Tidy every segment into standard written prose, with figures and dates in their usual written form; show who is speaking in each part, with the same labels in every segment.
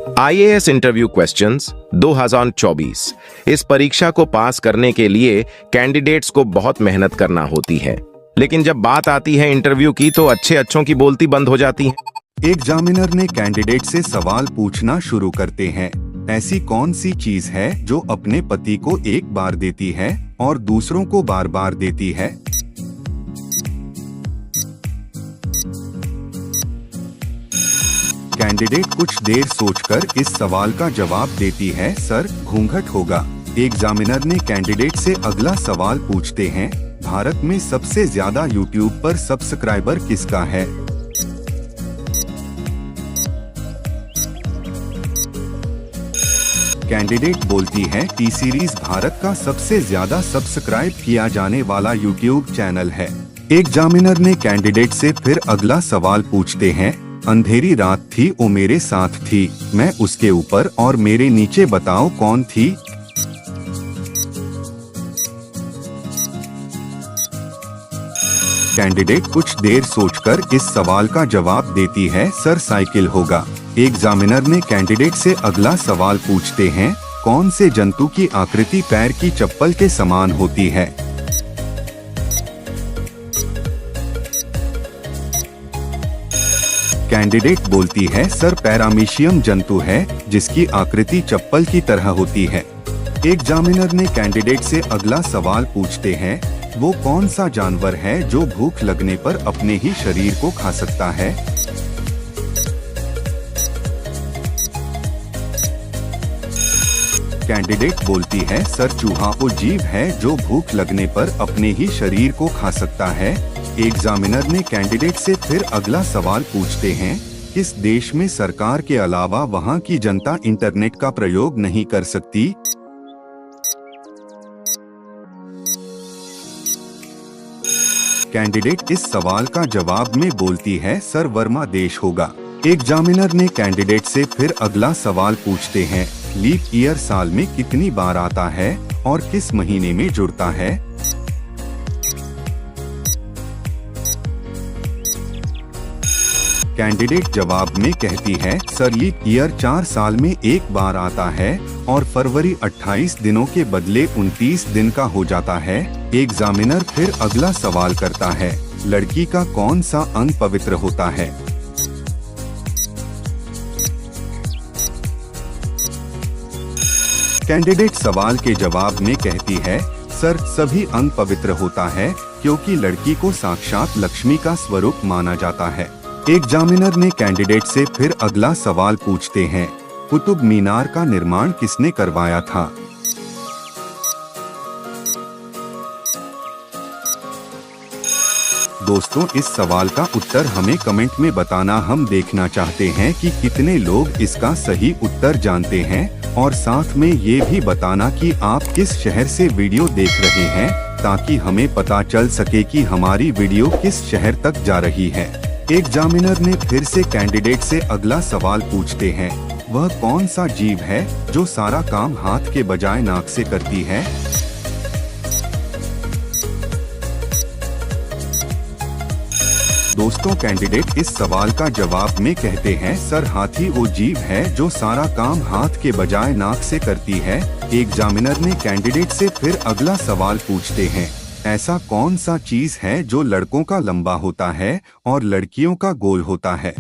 Speaker 1: IAS interview questions 2024। इस परीक्षा को पास करने के लिए कैंडिडेट्स को बहुत मेहनत करना होती है, लेकिन जब बात आती है इंटरव्यू की तो अच्छों की बोलती बंद हो जाती है।
Speaker 2: एग्जामिनर ने कैंडिडेट से सवाल पूछना शुरू करते हैं। ऐसी कौन सी चीज है जो अपने पति को एक बार देती है और दूसरों को बार बार देती है? कैंडिडेट कुछ देर सोचकर इस सवाल का जवाब देती है, सर, घूंघट होगा। एग्जामिनर ने कैंडिडेट से अगला सवाल पूछते हैं, भारत में सबसे ज्यादा यूट्यूब पर सब्सक्राइबर किसका है? कैंडिडेट बोलती है, टी सीरीज भारत का सबसे ज्यादा सब्सक्राइब किया जाने वाला यूट्यूब चैनल है। एग्जामिनर ने कैंडिडेट से फिर अगला सवाल पूछते हैं, अंधेरी रात थी, वो मेरे साथ थी, मैं उसके ऊपर और मेरे नीचे, बताओ कौन थी? कैंडिडेट कुछ देर सोचकर इस सवाल का जवाब देती है, सर, साइकिल होगा। एग्जामिनर ने कैंडिडेट से अगला सवाल पूछते हैं, कौन से जंतु की आकृति पैर की चप्पल के समान होती है? कैंडिडेट बोलती है, सर, पैरामीशियम जंतु है जिसकी आकृति चप्पल की तरह होती है। एग्जामिनर ने कैंडिडेट से अगला सवाल पूछते हैं, वो कौन सा जानवर है जो भूख लगने पर अपने ही शरीर को खा सकता है? कैंडिडेट बोलती है, सर, चूहा वो जीव है जो भूख लगने पर अपने ही शरीर को खा सकता है। एग्जामिनर ने कैंडिडेट से फिर अगला सवाल पूछते हैं, किस देश में सरकार के अलावा वहां की जनता इंटरनेट का प्रयोग नहीं कर सकती? कैंडिडेट इस सवाल का जवाब में बोलती है, सर, वर्मा देश होगा। एग्जामिनर ने कैंडिडेट से फिर अगला सवाल पूछते हैं, लीप ईयर साल में कितनी बार आता है और किस महीने में जुड़ता है? कैंडिडेट जवाब में कहती है, सर, लीप ईयर 4 साल में एक बार आता है और फरवरी 28 दिनों के बदले 29 दिन का हो जाता है। एग्जामिनर फिर अगला सवाल करता है, लड़की का कौन सा अंग पवित्र होता है? कैंडिडेट सवाल के जवाब में कहती है, सर, सभी अंग पवित्र होता है क्योंकि लड़की को साक्षात लक्ष्मी का स्वरूप माना जाता है। एग्जामिनर ने कैंडिडेट से फिर अगला सवाल पूछते हैं, कुतुब मीनार का निर्माण किसने करवाया था? दोस्तों, इस सवाल का उत्तर हमें कमेंट में बताना। हम देखना चाहते हैं कि कितने लोग इसका सही उत्तर जानते हैं और साथ में ये भी बताना कि आप किस शहर से वीडियो देख रहे हैं, ताकि हमें पता चल सके कि हमारी वीडियो किस शहर तक जा रही है। एग्जामिनर ने फिर से कैंडिडेट से अगला सवाल पूछते हैं, वह कौन सा जीव है जो सारा काम हाथ के बजाय नाक से करती है? दोस्तों, कैंडिडेट इस सवाल का जवाब में कहते हैं, सर, हाथी वो जीव है जो सारा काम हाथ के बजाय नाक से करती है। एग्जामिनर ने कैंडिडेट से फिर अगला सवाल पूछते हैं, ऐसा कौन सा चीज है जो लड़कों का लंबा होता है और लड़कियों का गोल होता है?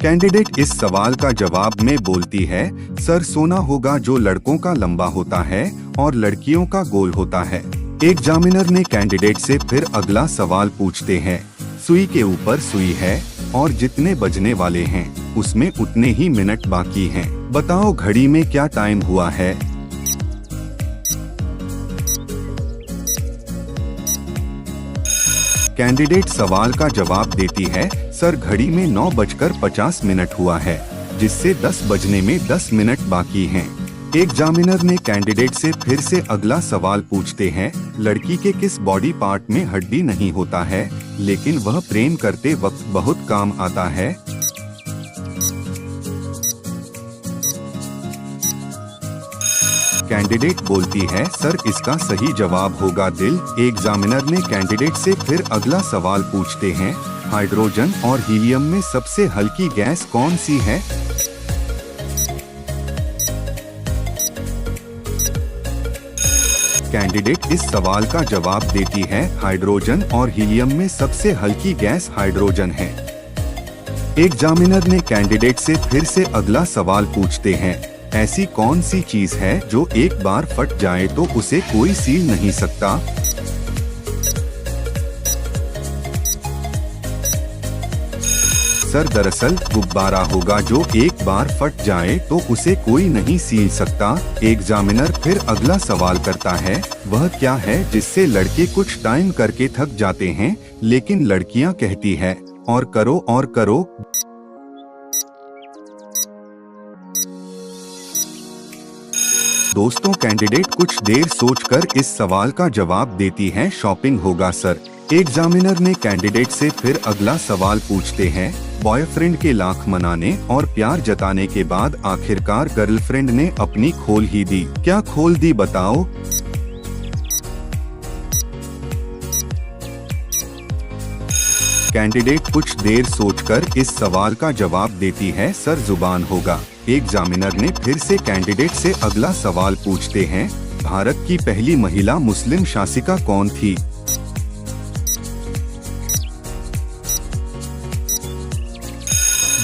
Speaker 2: कैंडिडेट इस सवाल का जवाब में बोलती है, सर, सोना होगा जो लड़कों का लंबा होता है और लड़कियों का गोल होता है। एग्जामिनर ने कैंडिडेट से फिर अगला सवाल पूछते हैं, सुई के ऊपर सुई है और जितने बजने वाले हैं उसमें उतने ही मिनट बाकी हैं, बताओ घड़ी में क्या टाइम हुआ है? कैंडिडेट सवाल का जवाब देती है, सर, घड़ी में 9:50 हुआ है, जिससे 10 बजने में 10 मिनट बाकी हैं। एग्जामिनर ने कैंडिडेट से फिर से अगला सवाल पूछते हैं, लड़की के किस बॉडी पार्ट में हड्डी नहीं होता है लेकिन वह प्रेम करते वक्त बहुत काम आता है? कैंडिडेट बोलती है, सर, इसका सही जवाब होगा दिल। एग्जामिनर ने कैंडिडेट से फिर अगला सवाल पूछते हैं, हाइड्रोजन और हीलियम में सबसे हल्की गैस कौन सी है? कैंडिडेट इस सवाल का जवाब देती है हाइड्रोजन और हीलियम में सबसे हल्की गैस हाइड्रोजन है। एग्जामिनर ने कैंडिडेट से फिर से अगला सवाल पूछते हैं, ऐसी कौन सी चीज है जो एक बार फट जाए तो उसे कोई सील नहीं सकता? सर दरअसल गुब्बारा होगा जो एक बार फट जाए तो उसे कोई नहीं सील सकता। एग्जामिनर फिर अगला सवाल करता है, वह क्या है जिससे लड़के कुछ टाइम करके थक जाते हैं लेकिन लड़कियां कहती है और करो और करो। दोस्तों कैंडिडेट कुछ देर सोचकर इस सवाल का जवाब देती है, शॉपिंग होगा सर। एग्जामिनर ने कैंडिडेट से फिर अगला सवाल पूछते हैं, बॉयफ्रेंड के लाख मनाने और प्यार जताने के बाद आखिरकार गर्लफ्रेंड ने अपनी खोल ही दी, क्या खोल दी बताओ? कैंडिडेट कुछ देर सोचकर इस सवाल का जवाब देती है, सर जुबान होगा। एग्जामिनर ने फिर से कैंडिडेट से अगला सवाल पूछते हैं, भारत की पहली महिला मुस्लिम शासिका कौन थी?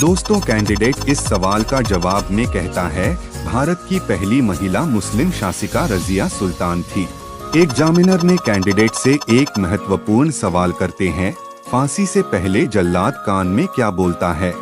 Speaker 2: दोस्तों कैंडिडेट इस सवाल का जवाब में कहता है, भारत की पहली महिला मुस्लिम शासिका रजिया सुल्तान थी। एग्जामिनर ने कैंडिडेट से एक महत्वपूर्ण सवाल करते हैं, फांसी से पहले जल्लाद कान में क्या बोलता है?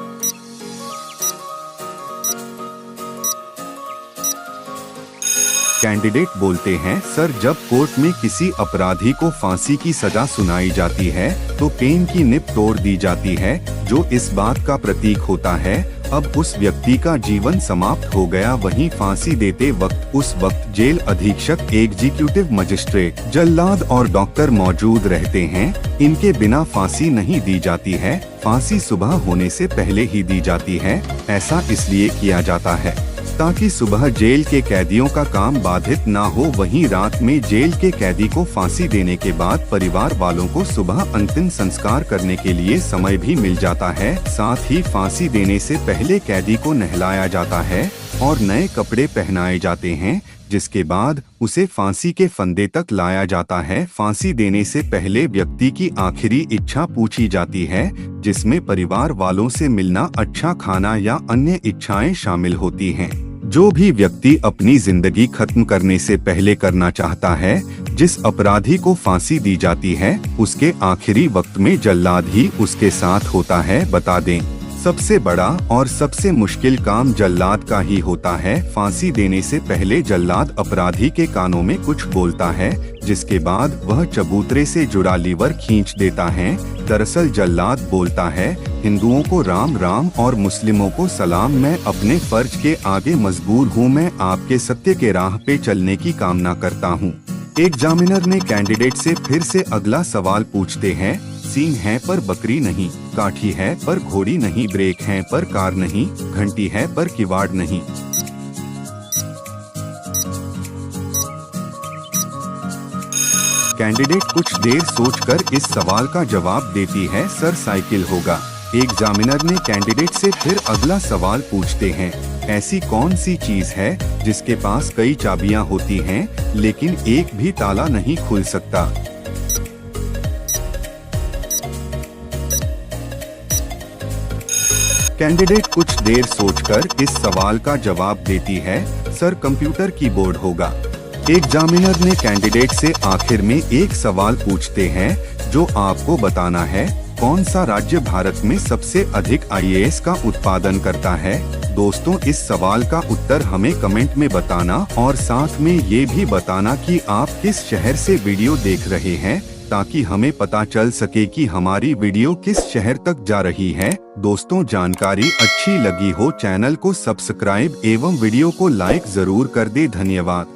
Speaker 2: कैंडिडेट बोलते हैं, सर जब कोर्ट में किसी अपराधी को फांसी की सजा सुनाई जाती है तो पेन की निब तोड़ दी जाती है, जो इस बात का प्रतीक होता है अब उस व्यक्ति का जीवन समाप्त हो गया। वहीं फांसी देते वक्त उस वक्त जेल अधीक्षक, एग्जीक्यूटिव मजिस्ट्रेट, जल्लाद और डॉक्टर मौजूद रहते हैं। इनके बिना फांसी नहीं दी जाती है, फांसी सुबह होने से पहले ही दी जाती है। ऐसा इसलिए किया जाता है ताकि सुबह जेल के कैदियों का काम बाधित ना हो। वहीं रात में जेल के कैदी को फांसी देने के बाद परिवार वालों को सुबह अंतिम संस्कार करने के लिए समय भी मिल जाता है। साथ ही फांसी देने से पहले कैदी को नहलाया जाता है और नए कपड़े पहनाए जाते हैं, जिसके बाद उसे फांसी के फंदे तक लाया जाता है। फांसी देने से पहले व्यक्ति की आखिरी इच्छा पूछी जाती है, जिसमें परिवार वालों से मिलना, अच्छा खाना या अन्य इच्छाएं शामिल होती हैं। जो भी व्यक्ति अपनी जिंदगी खत्म करने से पहले करना चाहता है, जिस अपराधी को फांसी दी जाती है, उसके आखिरी वक्त में जल्लाद ही उसके साथ होता है। बता दें, सबसे बड़ा और सबसे मुश्किल काम जल्लाद का ही होता है। फांसी देने से पहले जल्लाद अपराधी के कानों में कुछ बोलता है, जिसके बाद वह चबूतरे से जुड़ा लीवर खींच देता है। दरअसल जल्लाद बोलता है, हिंदुओं को राम राम और मुस्लिमों को सलाम, मैं अपने फर्ज के आगे मजबूर हूँ, मैं आपके सत्य के राह पे चलने की कामना करता हूँ। एग्जामिनर ने कैंडिडेट से फिर से अगला सवाल पूछते हैं, सींग है पर बकरी नहीं, काठी है पर घोड़ी नहीं, ब्रेक है पर कार नहीं, घंटी है पर किवाड़ नहीं। कैंडिडेट कुछ देर सोचकर इस सवाल का जवाब देती है, सर साइकिल होगा। एग्जामिनर ने कैंडिडेट से फिर अगला सवाल पूछते हैं, ऐसी कौन सी चीज है जिसके पास कई चाबियां होती हैं लेकिन एक भी ताला नहीं खुल सकता? कैंडिडेट कुछ देर सोचकर इस सवाल का जवाब देती है, सर कंप्यूटर कीबोर्ड होगा। एग्जामिनर ने कैंडिडेट से आखिर में एक सवाल पूछते हैं, जो आपको बताना है, कौन सा राज्य भारत में सबसे अधिक आईएएस का उत्पादन करता है? दोस्तों इस सवाल का उत्तर हमें कमेंट में बताना और साथ में ये भी बताना कि आप किस शहर से वीडियो देख रहे हैं, ताकि हमें पता चल सके कि हमारी वीडियो किस शहर तक जा रही है। दोस्तों जानकारी अच्छी लगी हो चैनल को सब्सक्राइब एवं वीडियो को लाइक जरूर कर दे। धन्यवाद।